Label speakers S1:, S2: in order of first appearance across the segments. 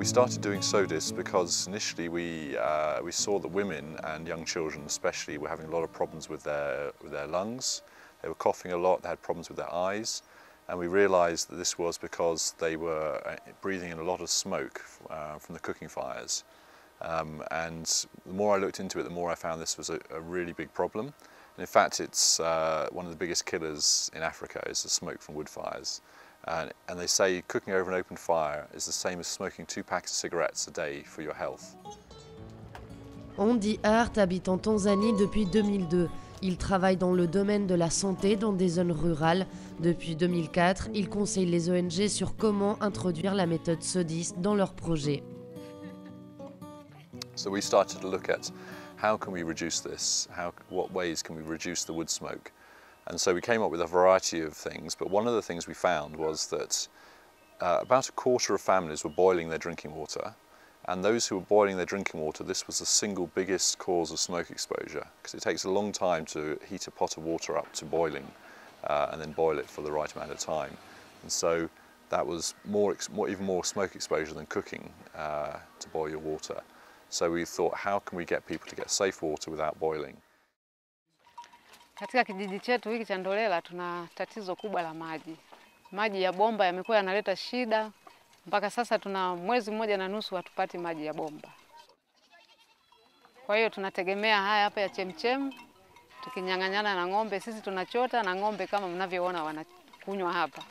S1: We started doing SODIS because initially we saw that women and young children especially were having a lot of problems with their lungs. They were coughing a lot, they had problems with their eyes, and we realised that this was because they were breathing in a lot of smoke from the cooking fires. And the more I looked into it, the more I found this was a really big problem. And in fact, it's one of the biggest killers in Africa is the smoke from wood fires. And they say cooking over an open fire is the same as smoking 2 packs of cigarettes a day for your health.
S2: Andy Hart habite en Tanzanie depuis 2002. Il travaille dans le domaine de la santé dans des zones rurales. Depuis 2004, il conseille les ONG sur comment introduire la méthode SODIS dans leurs projets.
S1: So we started to look at how can we reduce this, what ways can we reduce the wood smoke. And so we came up with a variety of things, but one of the things we found was that about a quarter of families were boiling their drinking water, and those who were boiling their drinking water, this was the single biggest cause of smoke exposure, because it takes a long time to heat a pot of water up to boiling and then boil it for the right amount of time. And so that was even more smoke exposure than cooking to boil your water. So we thought, how can we get people to get safe water without boiling?
S3: Katika kijiji chetu hiki cha Ndolela tuna tatizo kubwa la maji. Maji ya bomba yamekuwa yanaleta shida. Mpaka sasa tuna mwezi 1.5 hatupati maji ya bomba. Kwa hiyo tunategemea haya hapa ya chemchem, tukinyang'anyana na ng'ombe. Sisi tunachota na ng'ombe kama mnavyoona wanakunywa hapa.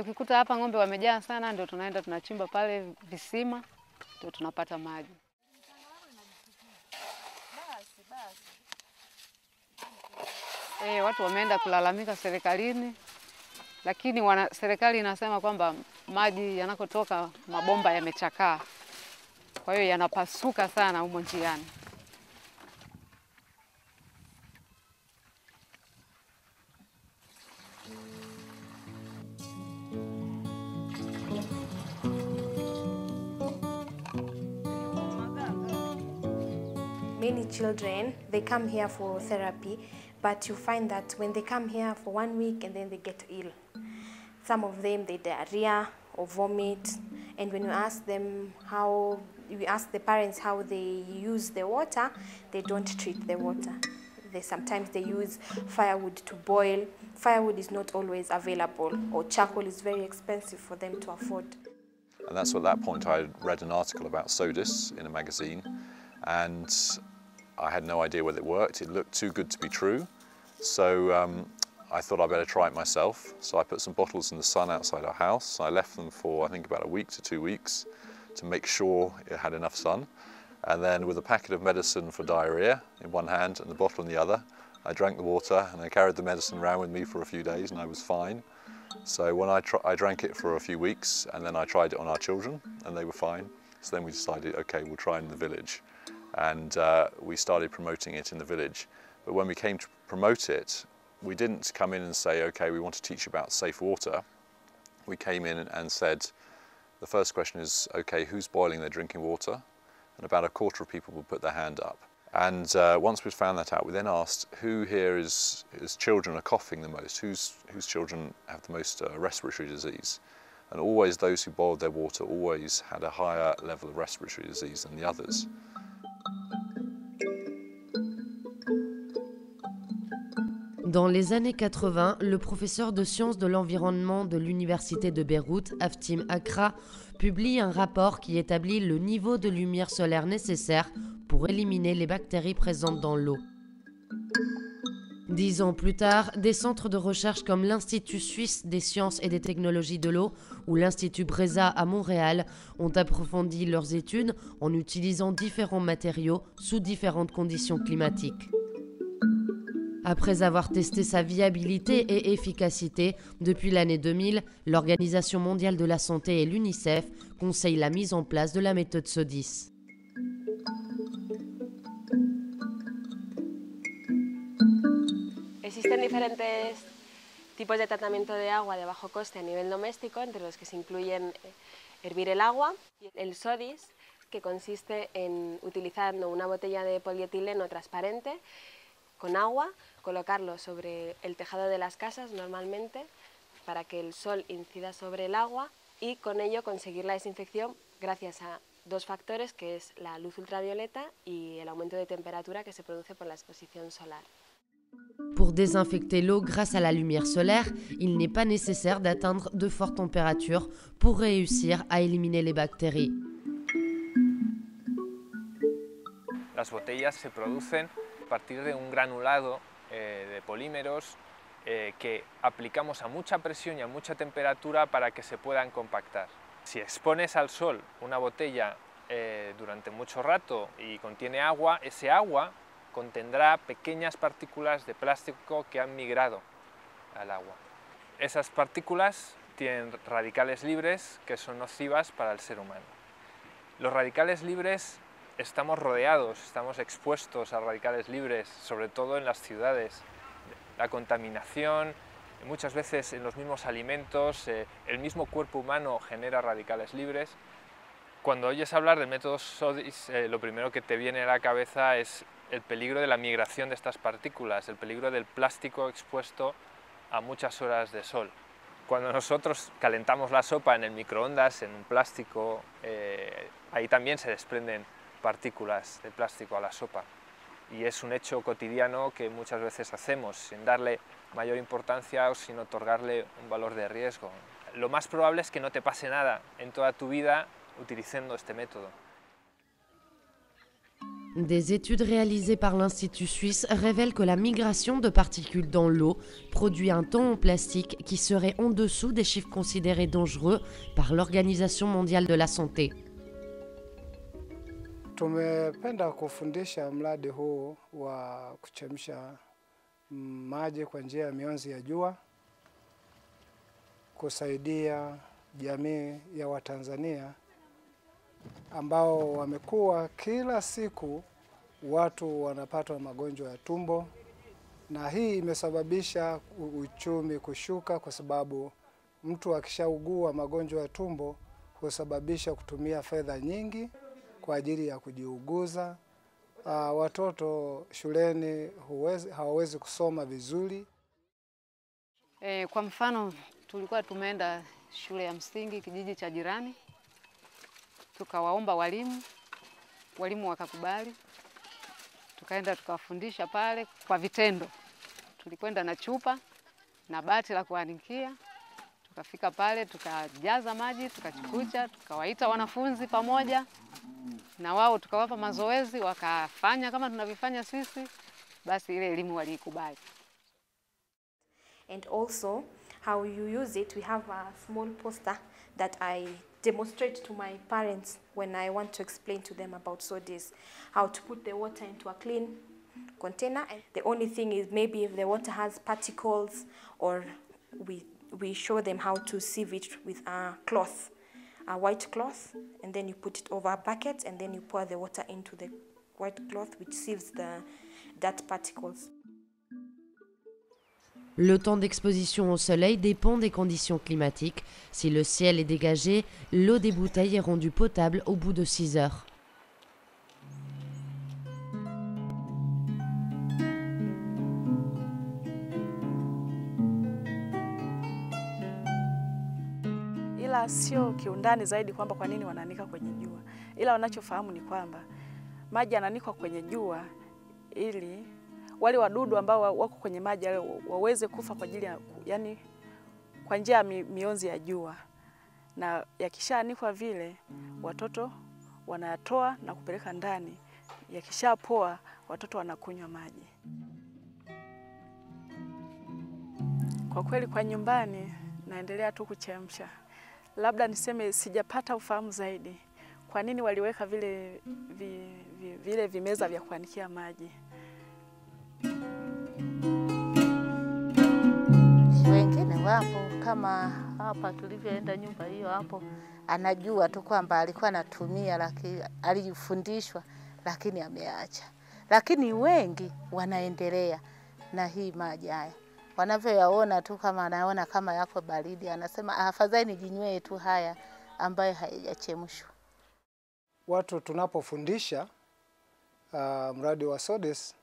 S3: Ukikuta hapa ng'ombe wamejaa sana, ndio tunaenda tunachimba pale visima, ndio tunapata maji. Watu wameenda kulalamika serikalini, lakini serikali inasema kwamba maji yanakotoka mabomba yamechakaa. Kwa hiyo yanapasuka sana humo njiani.
S4: Many children, they come here for therapy, but you find that when they come here for 1 week and then they get ill. Some of them, they diarrhea or vomit, and when you ask them you ask the parents how they use the water, they don't treat the water. Sometimes they use firewood to boil. Firewood is not always available, or charcoal is very expensive for them to afford.
S1: And that's at that point I read an article about SODIS in a magazine, and I had no idea whether it worked. It looked too good to be true, so I thought I'd better try it myself. So I put some bottles in the sun outside our house. I left them for I think about a week to 2 weeks to make sure it had enough sun. And then with a packet of medicine for diarrhea in one hand and the bottle in the other, I drank the water and I carried the medicine around with me for a few days and I was fine. So when I drank it for a few weeks and then I tried it on our children and they were fine. So then we decided, okay, we'll try it in the village. And we started promoting it in the village. But when we came to promote it, we didn't come in and say, okay, we want to teach about safe water. We came in and said, the first question is, okay, who's boiling their drinking water? And about a quarter of people would put their hand up. And once we'd found that out, we then asked who here is children are coughing the most, whose children have the most respiratory disease. And always those who boiled their water always had a higher level of respiratory disease than the others.
S2: Dans les années 80, le professeur de sciences de l'environnement de l'Université de Beyrouth, Aftim Akra, publie un rapport qui établit le niveau de lumière solaire nécessaire pour éliminer les bactéries présentes dans l'eau. 10 ans plus tard, des centres de recherche comme l'Institut suisse des sciences et des technologies de l'eau ou l'Institut Breza à Montréal ont approfondi leurs études en utilisant différents matériaux sous différentes conditions climatiques. Après avoir testé sa viabilité et efficacité, depuis l'année 2000, l'Organisation mondiale de la santé et l'UNICEF conseillent la mise en place de la méthode SODIS.
S5: Existen diferentes tipos de tratamiento de agua de bajo coste a nivel doméstico, entre los que se incluyen hervir el agua y el SODIS, que consiste en utilizando una botella de polietileno transparente con agua, colocarlo sobre el tejado de las casas normalmente para que el sol incida sobre el agua y con ello conseguir la desinfección gracias a dos factores, que es la luz ultravioleta y el aumento de temperatura que se produce por la exposición solar.
S2: Pour désinfecter l'eau grâce à la lumière solaire, il n'est pas nécessaire d'atteindre de fortes températures pour réussir à éliminer les bactéries.
S6: Las botellas se producen a partir de un granulado de polímeros que aplicamos a mucha presión y a mucha temperatura para que se puedan compactar. Si expones al sol una botella durante mucho rato y contiene agua, ese agua contendrá pequeñas partículas de plástico que han migrado al agua. Esas partículas tienen radicales libres que son nocivas para el ser humano. Los radicales libres estamos rodeados, estamos expuestos a radicales libres, sobre todo en las ciudades. La contaminación, muchas veces en los mismos alimentos, el mismo cuerpo humano genera radicales libres. Cuando oyes hablar del método SODIS, lo primero que te viene a la cabeza es el peligro de la migración de estas partículas, el peligro del plástico expuesto a muchas horas de sol. Cuando nosotros calentamos la sopa en el microondas, en un plástico, ahí también se desprenden partículas de plástico a la sopa. Y es un hecho cotidiano que muchas veces hacemos sin darle mayor importancia o sin otorgarle un valor de riesgo. Lo más probable es que no te pase nada en toda tu vida utilizando este método.
S2: Des études réalisées par l'Institut suisse révèlent que la migration de particules dans l'eau produit un temps en plastique qui serait en dessous des chiffres considérés dangereux par l'Organisation mondiale de la santé.
S7: Tumependa kufundisha mradi huu wa kuchemsha maji kwa njia ya mionzi ya jua, kusaidia jamii ya Watanzania ambao wamekuwa kila siku watu wanapata magonjwa ya tumbo, na hii imesababisha uchumi kushuka kwa sababu mtu akishaugua magonjwa ya tumbo husababisha kutumia fedha nyingi kwa ajili ya kujiuguza. Watoto shuleni hawawezi kusoma vizuri.
S3: Kwa mfano tulikuwa tumeenda shule ya msingi kijiji cha jirani, tukawaomba walimu wakakubali, tukaenda tukawafundisha pale kwa vitendo. Tulikwenda na chupa na bati la kuanikia, tukafika pale tukajaza maji, tukachukucha, tukawaita wanafunzi pamoja na wao tukawapa mazoezi, wakafanya kama tunavyofanya sisi, basi ile elimu walikubali.
S4: And also how you use it, we have a small poster that I demonstrate to my parents when I want to explain to them about SODIS, how to put the water into a clean container. And the only thing is maybe if the water has particles, or we show them how to sieve it with a cloth, a white cloth, and then you put it over a bucket and then you pour the water into the white cloth which sieves the dirt particles.
S2: Le temps d'exposition au soleil dépend des conditions climatiques. Si le ciel est dégagé, l'eau des bouteilles est rendue potable au bout de 6 heures.
S8: Ila sio kiundani zaidi kwamba kwa nini wanaanika kwenye jua. Ila wanachofahamu ni kwamba maji yananikwa kwenye jua ili wale wadudu ambao wako kwenye maji waweze kufa kwa ajili ya, yani kwa njia ya mionzi ya jua. Na yakishaanikwa vile watoto wanatoa na kupeleka ndani. Yakishapoa watoto wanakunywa maji. Kwa kweli kwa nyumbani naendelea tu kuchemsha. Labda niseme sijapata ufahamu zaidi kwa nini waliweka vile vimeza vya kuanikia maji.
S9: Wengine wapo kama hapa tulivyoenda nyumba hiyo hapo, anajua tu kwamba alikuwa anatumia, lakini alijifundishwa lakini ameacha. Lakini wengi wanaendelea na hii maji haya. Wanavyoyaona tu kama anaona kama yako baridi, anasema afadhali nijinywee tu haya ambayo hayajachemshwa.
S7: Watu tunapofundisha mradi wa SODIS,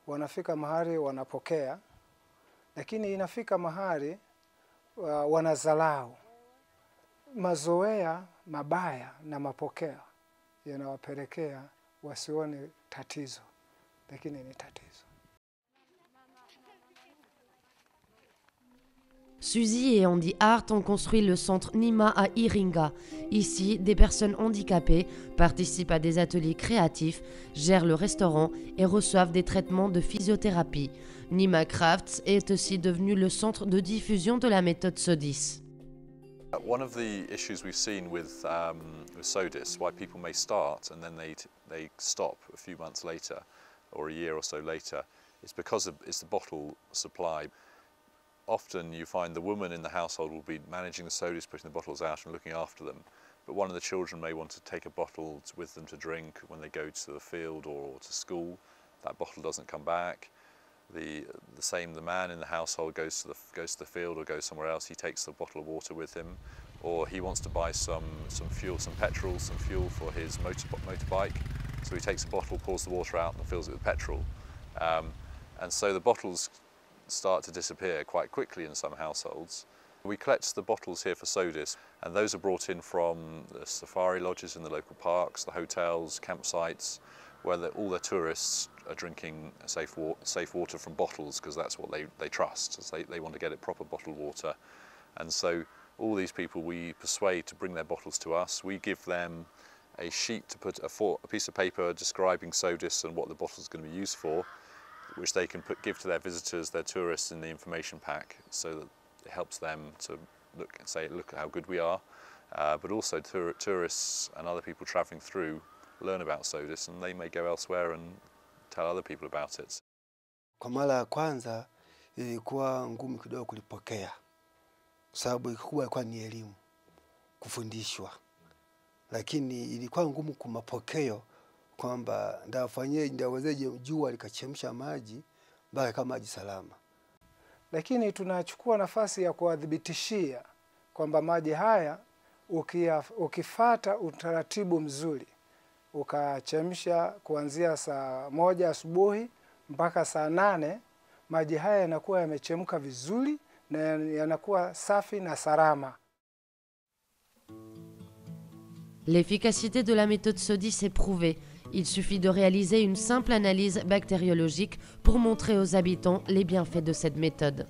S7: wanafika mahali wanapokea, lakini inafika mahali wanadharau. mazoea mabaya na mapokeo yanawapelekea wasione tatizo, lakini ni tatizo.
S2: Suzy et Andy Hart ont construit le centre Nima à Iringa. Ici, des personnes handicapées participent à des ateliers créatifs, gèrent le restaurant et reçoivent des traitements de physiothérapie. Nima Crafts est aussi devenu le centre de diffusion de la méthode SODIS.
S1: One of the issues we've seen with SODIS, why people may start and then they stop a few months later or a year or so later, is because it's the bottle supply. Often you find the woman in the household will be managing the SODIS, putting the bottles out and looking after them, but one of the children may want to take a bottle with them to drink when they go to the field or to school. That bottle doesn't come back. The man in the household goes to the field or goes somewhere else, he takes the bottle of water with him, or he wants to buy some fuel, some petrol, some fuel for his motorbike, so he takes a bottle, pours the water out and fills it with petrol. And so the bottles start to disappear quite quickly in some households. We collect the bottles here for SODIS, and those are brought in from the safari lodges in the local parks, the hotels, campsites, where all the tourists are drinking safe water from bottles, because that's what they trust. They want to get it proper bottled water. And so all these people we persuade to bring their bottles to us. We give them a sheet to put a piece of paper describing SODIS and what the bottle is going to be used for, which they can give to their visitors, their tourists, in the information pack, so that it helps them to look at how good we are, but also tourists and other people travelling through learn about SODIS, and they may go elsewhere and tell other people about it.
S10: Kwa mara ya kwanza ilikuwa ngumu kidogo kulipokea, sababu kubwa ilikuwa ni elimu, kufundishwa, lakini ilikuwa ngumu kumapokeo kwamba ndawezeje jua likachemsha maji mpaka kama maji salama.
S7: Lakini tunachukua nafasi ya kuwadhibitishia kwamba maji haya ukifata utaratibu mzuri, ukachemsha kuanzia saa 1 asubuhi mpaka saa 8, maji haya yanakuwa yamechemka vizuri na yanakuwa safi na salama.
S2: L'efficacité de la méthode SODIS est prouvée. Il suffit de réaliser une simple analyse bactériologique pour montrer aux habitants les bienfaits de cette méthode.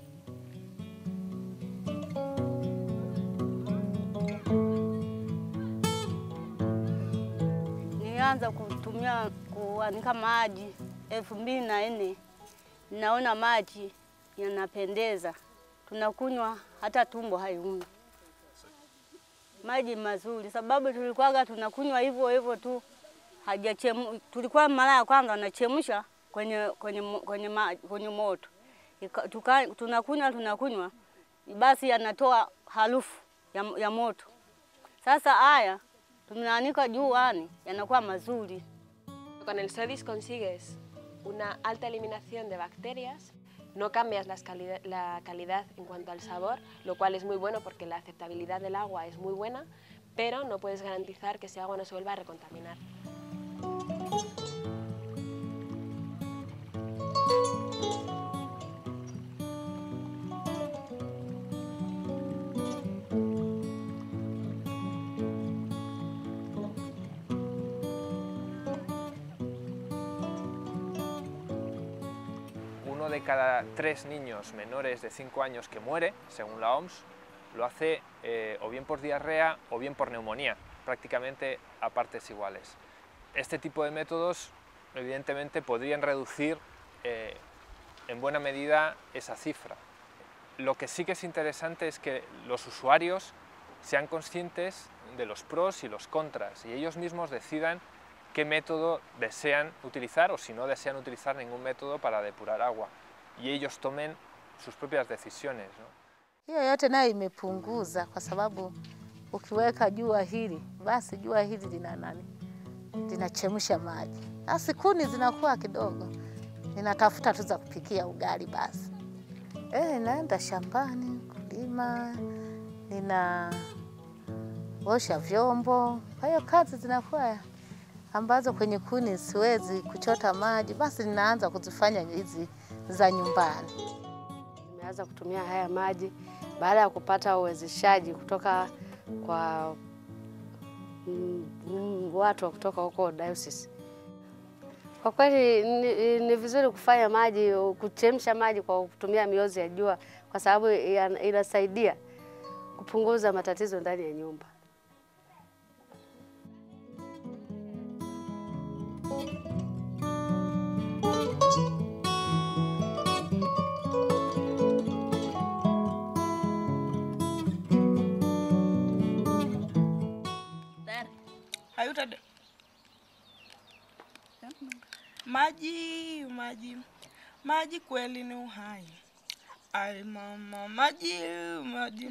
S11: Nilianza kuanika maji 2004. Naona maji yanapendeza. Tunakunywa hata tumbo haiumi. Maji mazuri, sababu tulikuwa tunakunywa hivyo tu. Tulikuwa mara ya kwanza anachemsha kwenye moto. Tunakunywa basi yanatoa harufu ya moto. Sasa haya tunaanika juani yanakuwa mazuri.
S5: Con el SODIS consigues una alta eliminación de bacterias, no cambias la calidad en cuanto al sabor, lo cual es muy bueno porque la aceptabilidad del agua es muy buena, pero no puedes garantizar que ese agua no se vuelva a recontaminar.
S6: Uno de cada 3 niños menores de 5 años que muere, según la OMS, lo hace o bien por diarrea o bien por neumonía, prácticamente a partes iguales. Este tipo de métodos, evidentemente, podrían reducir en buena medida esa cifra. Lo que sí que es interesante es que los usuarios sean conscientes de los pros y los contras y ellos mismos decidan qué método desean utilizar o si no desean utilizar ningún método para depurar agua y ellos tomen sus propias decisiones, ¿no?
S9: Hiyo yote nayo imepunguza kwa sababu ukiweka jua hili, basi jua hili linachemsha maji. Basi kuni zinakuwa kidogo. Ninatafuta tu za kupikia ugali basi. Naenda shambani kulima, ninaosha vyombo. Kwa hiyo kazi zinakuwa ambazo kwenye kuni siwezi kuchota maji, basi ninaanza kuzifanya hizi za nyumbani.
S3: Nimeanza kutumia haya maji baada ya kupata uwezeshaji kutoka kwa watu wa kutoka huko diocese. Kwa kweli ni vizuri kufanya maji, kuchemsha maji kwa kutumia miozi ya jua, kwa sababu inasaidia kupunguza matatizo ndani ya nyumba.
S12: Maji, maji, maji kweli ni uhai. Ai mama, maji, maji,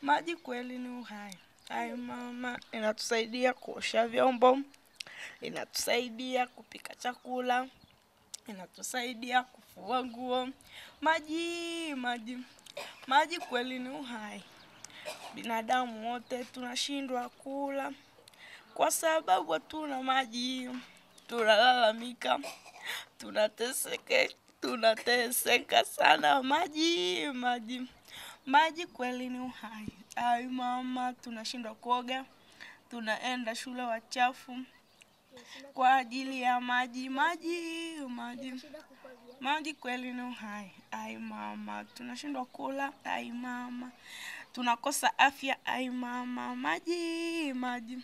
S12: maji kweli ni uhai. Ai mama, inatusaidia kuosha vyombo, inatusaidia kupika chakula, inatusaidia kufua nguo. Maji, maji, maji kweli ni uhai. Binadamu wote tunashindwa kula kwa sababu hatuna maji. Tunalalamika, tunateseka sana. Maji, maji, maji kweli ni uhai. Ai mama, tunashindwa kuoga, tunaenda shule wachafu kwa ajili ya maji. Maji, maji, maji kweli ni uhai. Ai mama, tunashindwa kula. Ai mama, tunakosa afya. Ai mama, maji, maji,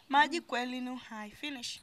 S12: maji kweli ni uhai. Finish.